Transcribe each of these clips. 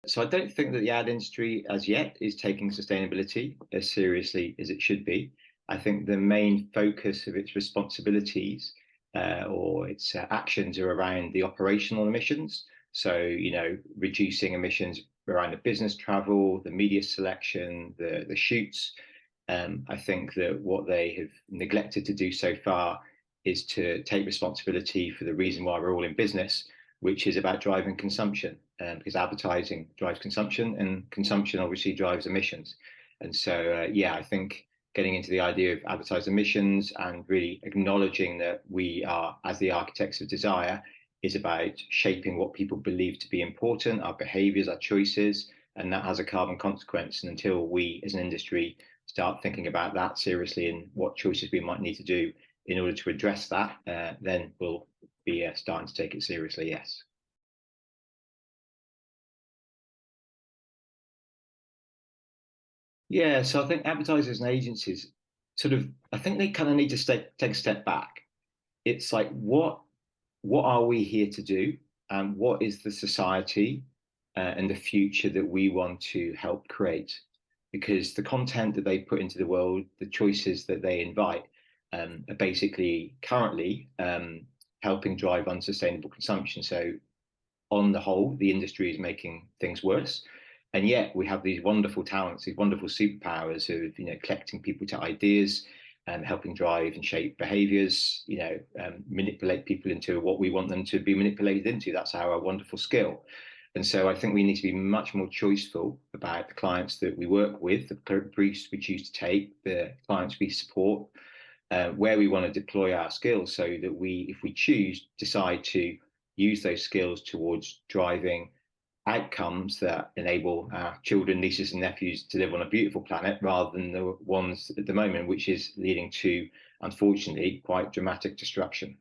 So I don't think that the ad industry as yet is taking sustainability as seriously as it should be. I think the main focus of its responsibilities or its actions are around the operational emissions. So, reducing emissions around the business travel, the media selection, the shoots. I think that what they have neglected to do so far is to take responsibility for the reason why we're all in business, which is about driving consumption, because advertising drives consumption, and consumption obviously drives emissions. And so, I think getting into the idea of advertised emissions and really acknowledging that we are, as the architects of desire, is about shaping what people believe to be important, our behaviors, our choices, and that has a carbon consequence. And until we as an industry start thinking about that seriously and what choices we might need to do in order to address that, then we'll be starting to take it seriously, yes. Yeah, so I think advertisers and agencies I think they kind of need to take a step back. It's like, what are we here to do? And what is the society and the future that we want to help create? Because the content that they put into the world, the choices that they invite, are basically currently helping drive unsustainable consumption. So on the whole, the industry is making things worse. And yet we have these wonderful talents, these wonderful superpowers of, collecting people to ideas and helping drive and shape behaviors, manipulate people into what we want them to be manipulated into. That's our wonderful skill. And so I think we need to be much more choiceful about the clients that we work with, the briefs we choose to take, the clients we support, where we want to deploy our skills so that we, if we choose, decide to use those skills towards driving outcomes that enable our children, nieces, and nephews to live on a beautiful planet rather than the ones at the moment, which is leading to, unfortunately, quite dramatic destruction.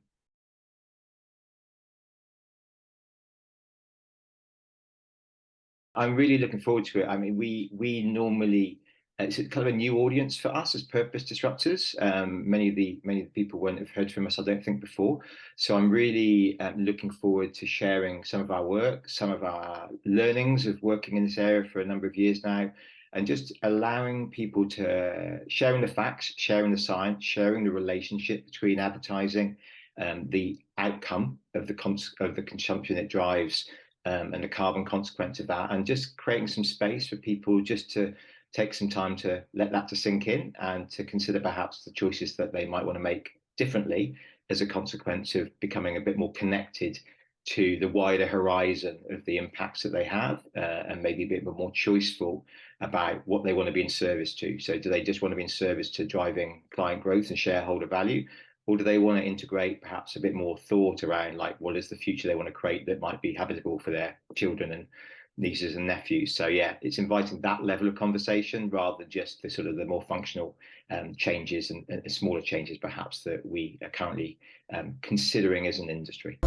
I'm really looking forward to it. I mean, we normally it's kind of a new audience for us as purpose disruptors. Many of the people won't have heard from us, I don't think, before. So I'm really looking forward to sharing some of our work, some of our learnings of working in this area for a number of years now, and just allowing people to sharing the facts, sharing the science, sharing the relationship between advertising, the outcome of the consumption it drives, and the carbon consequence of that, and just creating some space for people just to take some time to let that to sink in and to consider perhaps the choices that they might want to make differently as a consequence of becoming a bit more connected to the wider horizon of the impacts that they have, and maybe a bit more choiceful about what they want to be in service to. So do they just want to be in service to driving client growth and shareholder value? Or do they want to integrate perhaps a bit more thought around, like, what is the future they want to create that might be habitable for their children and nieces and nephews? So yeah, it's inviting that level of conversation rather than just the sort of the more functional changes and smaller changes perhaps that we are currently considering as an industry.